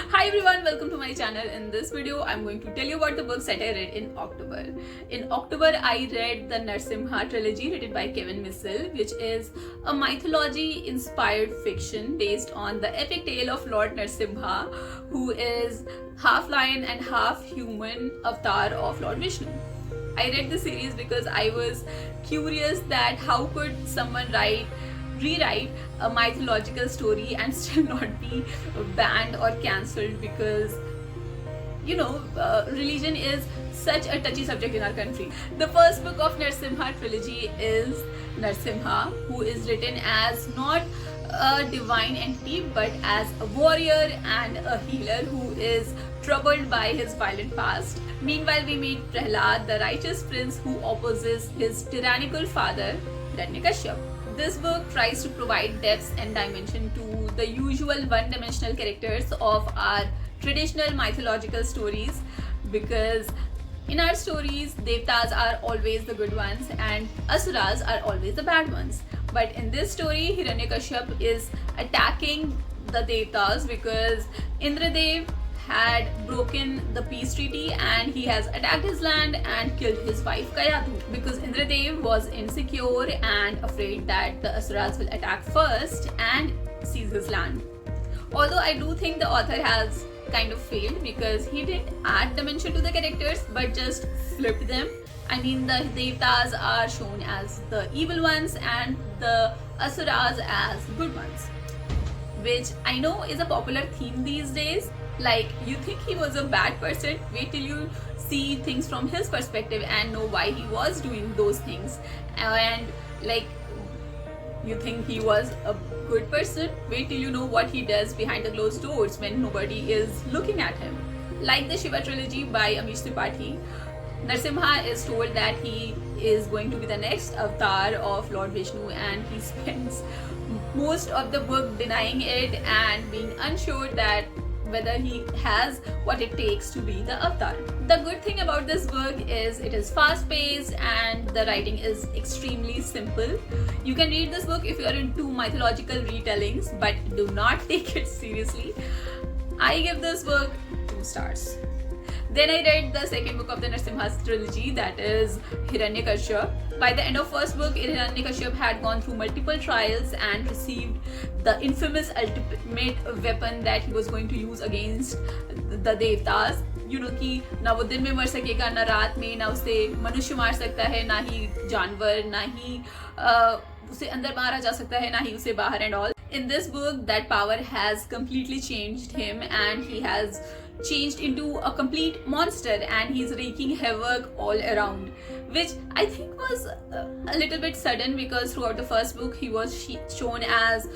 Hi everyone, welcome to my channel. In this video, I'm going to tell you about the books that I read in October. In October, I read the Narsimha trilogy written by Kevin Missel, which is a mythology-inspired fiction based on the epic tale of Lord Narsimha, who is half lion and half human avatar of Lord Vishnu. I read the series because I was curious that how could someone rewrite a mythological story and still not be banned or cancelled, because religion is such a touchy subject in our country. The first book of Narsimha trilogy is Narsimha, who is written as not a divine entity but as a warrior and a healer who is troubled by his violent past. Meanwhile, we meet Prahlad, the righteous prince who opposes his tyrannical father, Hiranyakashipu. This book tries to provide depth and dimension to the usual one-dimensional characters of our traditional mythological stories, because in our stories, Devtas are always the good ones and Asuras are always the bad ones. But in this story, Hiranyakashipu is attacking the Devtas because Indradev had broken the peace treaty and he has attacked his land and killed his wife Kayadhu, because Indradev was insecure and afraid that the Asuras will attack first and seize his land. Although I do think the author has kind of failed, because he didn't add dimension to the characters but just flipped them. I mean, the Devtas are shown as the evil ones and the Asuras as good ones, which I know is a popular theme these days. Like, you think he was a bad person, wait till you see things from his perspective and know why he was doing those things. And like, you think he was a good person, wait till you know what he does behind the closed doors when nobody is looking at him. Like the Shiva trilogy by Amish Tripathi, Narsimha is told that he is going to be the next avatar of Lord Vishnu, and he spends most of the book denying it and being unsure that whether he has what it takes to be the avatar. The good thing about this book is it is fast-paced and the writing is extremely simple. You can read this book if you are into mythological retellings, but do not take it seriously. I give this book 2 stars. Then I read the second book of the Narsimha trilogy, that is Hiranyakashipu. By the end of first book, Hiranyakashipu had gone through multiple trials and received the infamous ultimate weapon that he was going to use against the Devtas. You know कि ना वो दिन में मर सकेगा, ना रात में, ना उसे मनुष्य मार सकता है, ना ही जानवर, ना ही उसे अंदर मारा जा सकता है, ना ही उसे बाहर and all. In this book, that power has completely changed him and he has changed into a complete monster and he's wreaking havoc all around, which I think was a little bit sudden, because throughout the first book he was shown as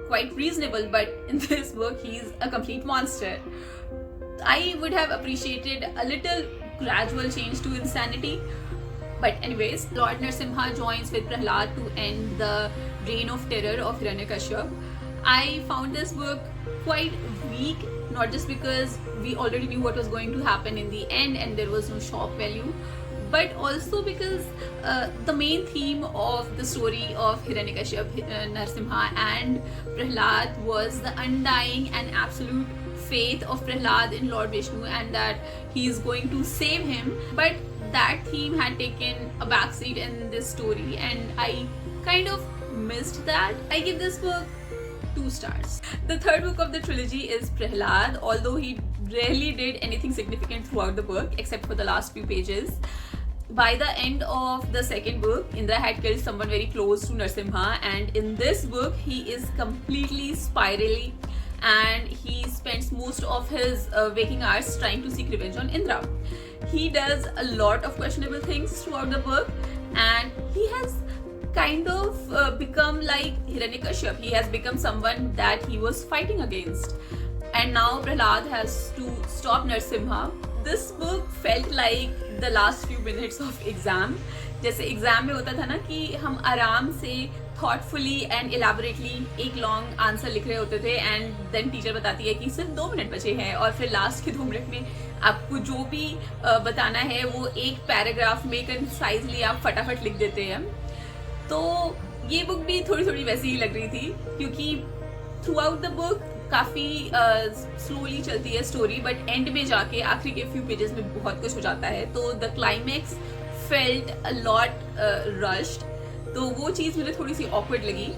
quite reasonable, but in this book he's a complete monster. I would have appreciated a little gradual change to insanity. But anyways, Lord Narsimha joins with Prahlad to end the reign of terror of Hiranyakashipu. I found this book quite weak, not just because we already knew what was going to happen in the end and there was no shock value, but also because the main theme of the story of Hiranyakashipu, Narsimha and Prahlad was the undying and absolute faith of Prahlad in Lord Vishnu and that he is going to save him. But that theme had taken a backseat in this story and I kind of missed that. I give this book 2 stars. The third book of the trilogy is Prahlad, although he rarely did anything significant throughout the book except for the last few pages. By the end of the second book, Indra had killed someone very close to Narsimha, and in this book he is completely spirally and he spends most of his waking hours trying to seek revenge on Indra. He does a lot of questionable things throughout the book and he has kind of become like Hiranyakashipu. He has become someone that he was fighting against. And now Prahlad has to stop Narsimha. This book felt like the last few minutes of exam. जैसे exam में होता था ना कि हम आराम से thoughtfully and elaborately एक लॉन्ग आंसर लिख रहे होते थे एंड देन टीचर बताती है कि सिर्फ 2 मिनट बचे हैं और फिर लास्ट के 2 मिनट में आपको जो भी बताना है वो एक पैराग्राफ में कंसाइजली आप फटाफट लिख देते हैं. तो ये बुक भी थोड़ी थोड़ी वैसी ही लग रही थी, क्योंकि थ्रू आउट द बुक काफी स्लोली चलती है स्टोरी, बट एंड में जाके आखिरी के फ्यू पेजेस में बहुत कुछ हो जाता है, तो the climax felt a lot rushed, तो वो चीज मुझे थोड़ी सी ऑकवर्ड लगी।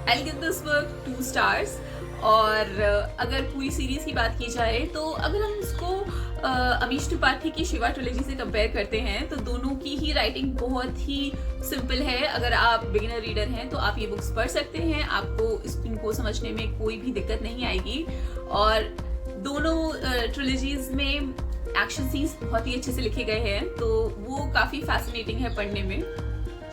I give this work 2 stars. और अगर पूरी सीरीज की बात की जाए तो अगर हम इसको अमीश त्रिपाठी की शिवा ट्रिलॉजी से कंपेयर करते हैं तो दोनों की ही राइटिंग बहुत ही सिंपल है। अगर आप बिगिनर रीडर हैं तो आप ये बुक्स पढ़ सकते हैं, आपको इनको समझने में कोई भी दिक्कत नहीं आएगी। और दोनों ट्रिलॉजीज में एक्शन सीन्स बहुत ही अच्छे से लिखे गए हैं, तो वो काफी फैसिनेटिंग है पढ़ने में।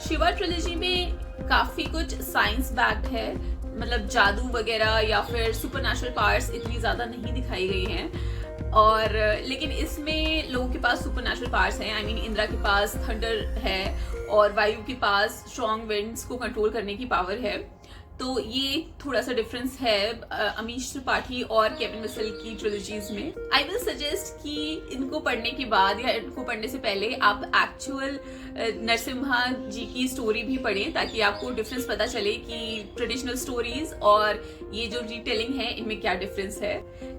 शिवा ट्रिलॉजी में काफी कुछ साइंस बैक्ड है, मतलब जादू वगैरह या फिर सुपरनैचुरल पावर्स इतनी ज्यादा नहीं दिखाई गई हैं, और लेकिन इसमें लोगों के पास सुपरनैचुरल पावर्स हैं। आई मीन इंद्रा के पास थंडर है और वायु के पास स्ट्रॉन्ग विंड्स को कंट्रोल करने की पावर है, तो ये थोड़ा सा डिफरेंस है अमीश त्रिपाठी और केविन मिसल की ट्रिलॉजीज में। आई विल सजेस्ट कि इनको पढ़ने के बाद या इनको पढ़ने से पहले आप एक्चुअल नरसिम्हा जी की स्टोरी भी पढ़ें, ताकि आपको डिफरेंस पता चले कि ट्रेडिशनल स्टोरीज और ये जो रीटेलिंग है इनमें क्या डिफरेंस है।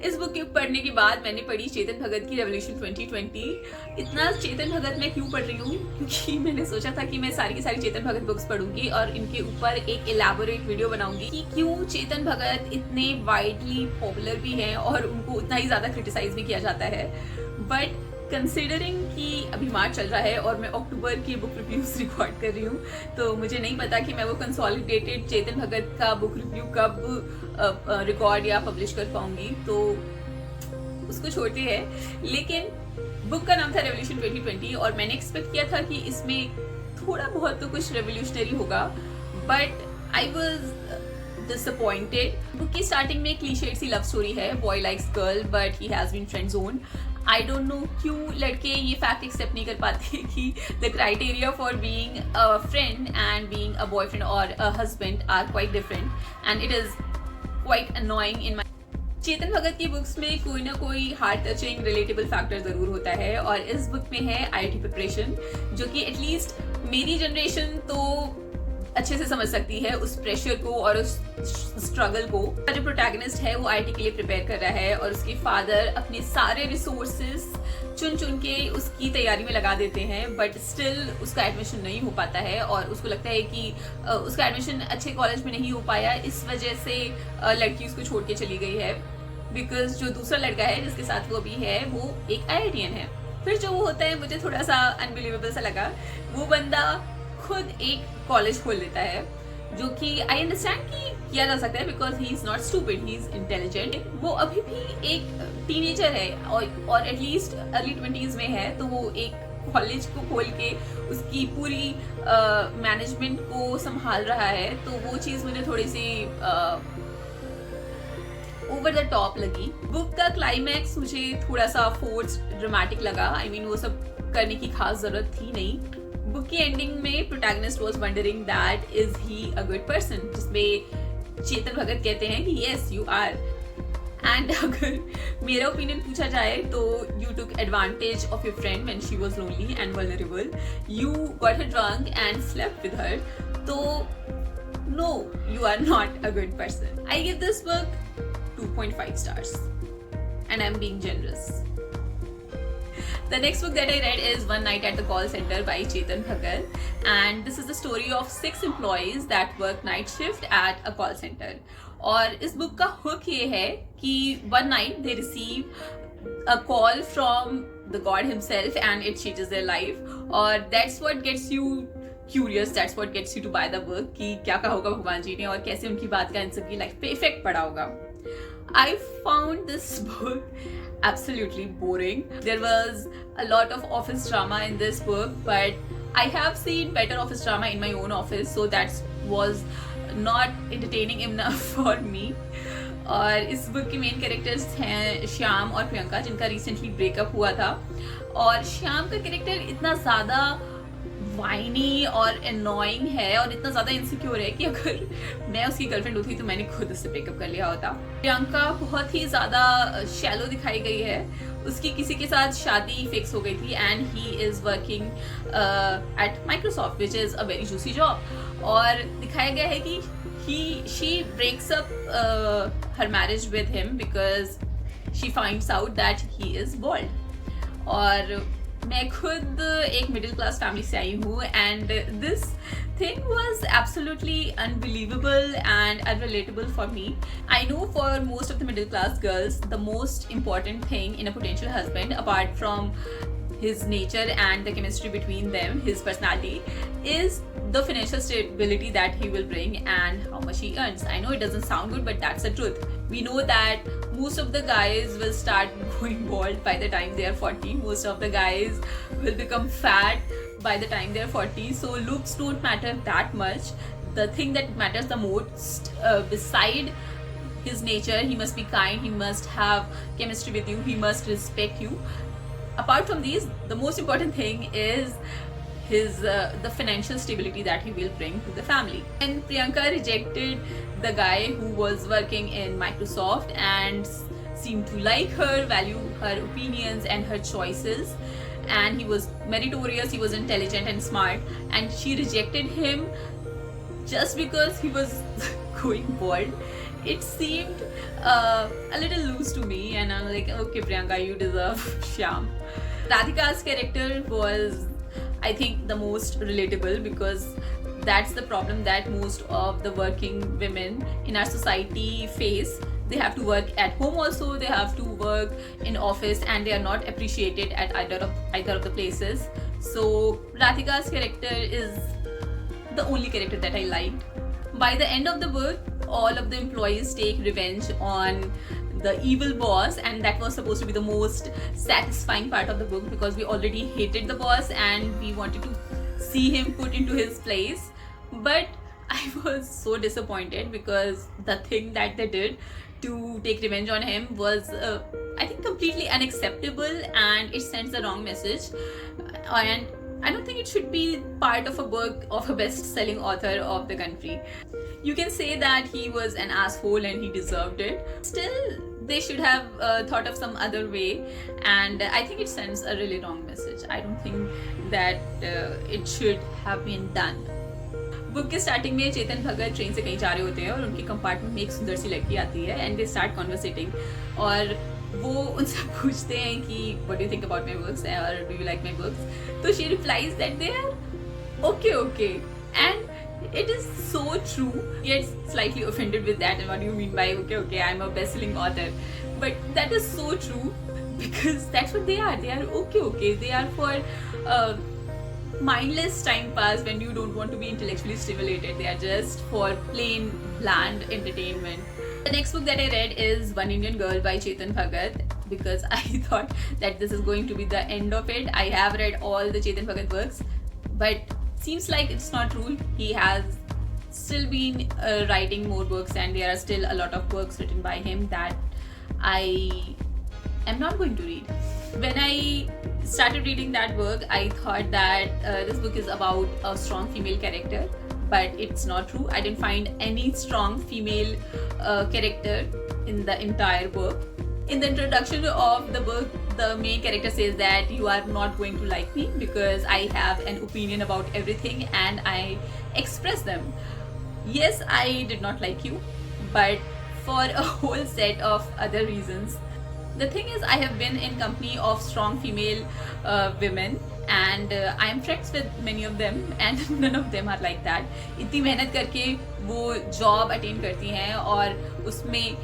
इस बुक के पढ़ने के बाद मैंने पढ़ी चेतन भगत की रेवोल्यूशन 2020। इतना चेतन भगत मैं क्यों पढ़ रही हूँ, क्योंकि मैंने सोचा था कि मैं सारी की सारी चेतन भगत बुक्स पढ़ूंगी और इनके ऊपर एक इलैबोरेट वीडियो बनाऊंगी कि क्यों चेतन भगत इतने वाइडली पॉपुलर भी हैं और उनको उतना ही ज्यादा क्रिटिसाइज भी किया जाता है। बट कंसिडरिंग कि अभी मार्च चल रहा है और मैं अक्टूबर की बुक रिव्यूज रिकॉर्ड कर रही हूँ, तो मुझे नहीं पता कि मैं वो कंसोलिडेटेड चेतन भगत का बुक रिव्यू कब रिकॉर्ड या पब्लिश कर पाऊंगी, तो उसको छोड़ते हैं। लेकिन बुक का नाम था रेवोल्यूशन 2020 और मैंने एक्सपेक्ट किया था कि इसमें थोड़ा बहुत तो कुछ रेवोल्यूशनरी होगा, but I was disappointed. Book की स्टार्टिंग में क्लीशेड सी लव स्टोरी है, boy likes girl but he has been friend zone. I don't know क्यों लड़के ये फैक्ट एक्सेप्ट नहीं कर पाते कि the criteria for being a friend and being a boyfriend और a husband are quite different and it is quite annoying in my. Chetan Bhagat की books में कोई ना कोई हार्ट टचिंग रिलेटेबल फैक्टर जरूर होता है, और इस बुक में है IIT प्रिपरेशन, जो कि एटलीस्ट मेरी जनरेशन तो अच्छे से समझ सकती है उस प्रेशर को और उस स्ट्रगल को। जो प्रोटैगनिस्ट है वो IIT के लिए प्रिपेयर कर रहा है और उसके फादर अपने सारे रिसोर्सेस चुन चुन के उसकी तैयारी में लगा देते हैं, बट स्टिल उसका एडमिशन नहीं हो पाता है और उसको लगता है कि उसका एडमिशन अच्छे कॉलेज में नहीं हो पाया, इस वजह से लड़की उसको छोड़ के चली गई है। बिकॉज जो दूसरा लड़का है जिसके साथ वो अभी है वो एक IITian है। फिर जो वो होता है मुझे थोड़ा सा अनबिलीवेबल सा लगा, वो बंदा खुद एक कॉलेज खोल लेता है, जो कि आई अंडरस्टैंड कि किया जा सकता है because he is not stupid, he is intelligent. वो अभी भी एक टीनेजर है और एटलीस्ट अर्ली 20s में है, तो वो एक कॉलेज को खोल के उसकी पूरी मैनेजमेंट को संभाल रहा है, तो वो चीज मुझे थोड़ी सी ओवर द टॉप लगी। बुक का क्लाइमैक्स मुझे थोड़ा सा फोर्स्ड ड्रामेटिक लगा। आई मीन वो सब करने की खास जरूरत थी नहीं। बुक की एंडिंग में protagonist was wondering that is he a good person, जिसमें चेतन भगत कहते हैं कि यस यू आर। एंड अगर मेरा ओपिनियन पूछा जाए तो you took advantage of your friend when she was lonely and vulnerable, you got her drunk and slept with her, तो no, you are not a good person. I give this book 2.5 stars and I'm being generous. The next book that I read is One Night at the Call Center by Chetan Bhagat, and this is the story of 6 employees that work night shift at a call center. और इस book का hook ये है कि one night they receive a call from the God himself and it changes their life, और that's what gets you curious, that's what gets you to buy the book कि क्या कहा होगा भगवान जी ने और कैसे उनकी बात का इन सबकी लाइफ पे इफेक्ट पड़ा होगा। I found this book absolutely boring. There was a lot of office drama in this book, but I have seen better office drama in my own office, so that was not entertaining enough for me. और इस book के main characters हैं श्याम और प्रियंका, जिनका recently breakup हुआ था, और श्याम का कैरेक्टर इतना ज़्यादा वाइनी और एनोइंग है और इतना ज्यादा इनसिक्योर है कि अगर मैं उसकी गर्लफ्रेंड होती तो मैंने खुद उससे ब्रेकअप कर लिया होता। प्रियंका बहुत ही ज्यादा शैलो दिखाई गई है, उसकी किसी के साथ शादी फिक्स हो गई थी and he is working at Microsoft which is a very juicy job, और दिखाया गया है कि she breaks up her marriage with him because she finds out that he is bald. और मैं खुद एक मिडिल क्लास फैमिली से आई हूँ and this thing was absolutely unbelievable and unrelatable for me. I know for most of the middle class girls, the most important thing in a potential husband, apart from his nature and the chemistry between them, his personality, is the financial stability that he will bring and how much he earns. I know it doesn't sound good, but that's the truth. We know that most of the guys will start going bald by the time they are 40. Most of the guys will become fat by the time they're 40. So looks don't matter that much. The thing that matters the most, beside his nature, he must be kind, he must have chemistry with you, he must respect you. Apart from these, the most important thing is his the financial stability that he will bring to the family. And Priyanka rejected the guy who was working in Microsoft and seemed to like her, value her opinions and her choices, and he was meritorious, he was intelligent and smart, and she rejected him just because he was going bald. It seemed a little loose to me, and I'm like, okay Priyanka, you deserve Shyam. Radhika's character was, I think, the most relatable, because that's the problem that most of the working women in our society face. They have to work at home also, they have to work in office, and they are not appreciated at either of the places. So Radhika's character is the only character that I liked. By the end of the book, all of the employees take revenge on the evil boss, and that was supposed to be the most satisfying part of the book, because we already hated the boss and we wanted to see him put into his place. But I was so disappointed, because the thing that they did to take revenge on him was, I think, completely unacceptable, and it sends the wrong message. And I don't think it should be part of a book of a best-selling author of the country. You can say that he was an asshole and he deserved it. Still, they should have thought of some other way, and I think it sends a really wrong message. I don't think that it should have been done. Book के starting में Chetan Bhagat train से कहीं जा रहे होते हैं और उनके कंपार्टमेंट में एक सुंदर सी लड़की आती है, एंड दे स्टार्ट कॉन्वर्सेटिंग, और वो उनसे पूछते हैं कि what do you think about my books और do you like my books. तो she replies that they are okay, and it is so true. Gets slightly offended with that, and what do you mean by okay, I'm a best-selling author? But that is so true, because that's what they are. They are okay. They are for mindless time pass when you don't want to be intellectually stimulated. They are just for plain bland entertainment. The next book that I read is One Indian Girl by Chetan Bhagat, because I thought that this is going to be the end of it. I have read all the Chetan Bhagat books, but seems like it's not true. He has still been writing more books, and there are still a lot of books written by him that I am not going to read. When I started reading that book, I thought that this book is about a strong female character, but it's not true. I didn't find any strong female character in the entire book. In the introduction of the book, the main character says that you are not going to like me because I have an opinion about everything and I express them. Yes, I did not like you, but for a whole set of other reasons. The thing is, I have been in company of strong female women, and I am friends with many of them, and none of them are like that. इतनी मेहनत करके वो job attend करती हैं और उसमें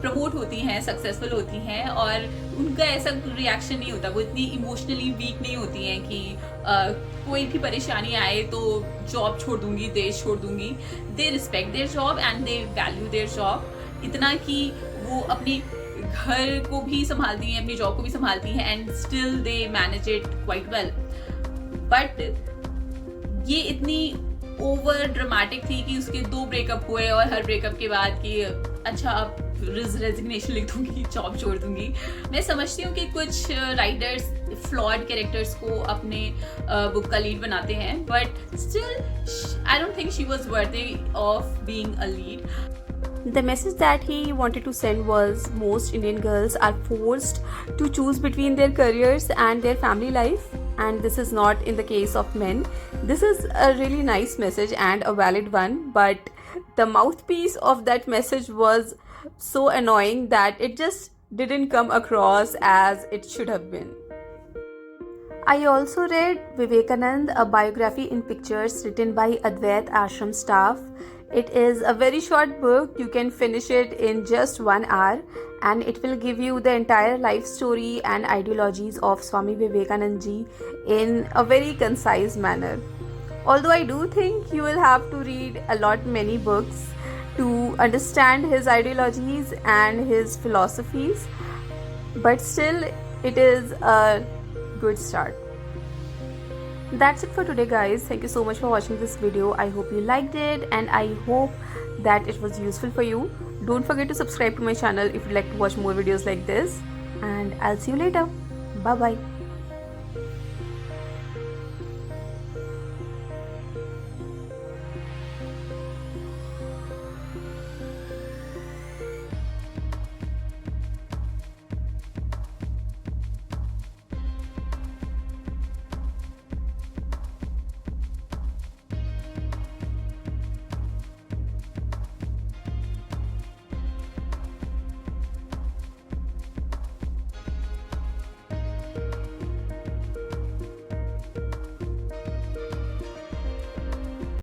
promote होती हैं, सक्सेसफुल होती हैं, और उनका ऐसा रिएक्शन नहीं होता. वो इतनी इमोशनली वीक नहीं होती हैं कि कोई भी परेशानी आए तो जॉब छोड़ दूंगी, देश छोड़ दूंगी. They respect their job and they value their job, इतना कि वो अपनी घर को भी संभालती हैं, अपनी जॉब को भी संभालती हैं, and still they manage it quite well. But ये इतनी ओवर ड्रामेटिक थी कि उसके 2 ब्रेकअप हुए और हर ब्रेकअप के बाद कि अच्छा अब रेजिग्नेशन लिख दूंगी, जॉब छोड़ दूंगी. मैं समझती हूँ कि कुछ राइटर्स फ्लॉड कैरेक्टर्स को अपने बुक का लीड बनाते हैं, but still I don't think she was worthy of being a lead. The message that he wanted to send was most Indian girls are forced to choose between their careers and their family life, and this is not in the case of men. This is a really nice message and a valid one, but the mouthpiece of that message was so annoying that it just didn't come across as it should have been. I also read Vivekanand, a biography in pictures written by Advait Ashram staff. It is a very short book. You can finish it in just 1 hour, and it will give you the entire life story and ideologies of Swami Vivekanand ji in a very concise manner. Although I do think you will have to read many books to understand his ideologies and his philosophies, but still it is a good start. That's it for today, guys. Thank you so much for watching this video. I hope you liked it and I hope that it was useful for you. Don't forget to subscribe to my channel if you'd like to watch more videos like this, and I'll see you later. Bye bye.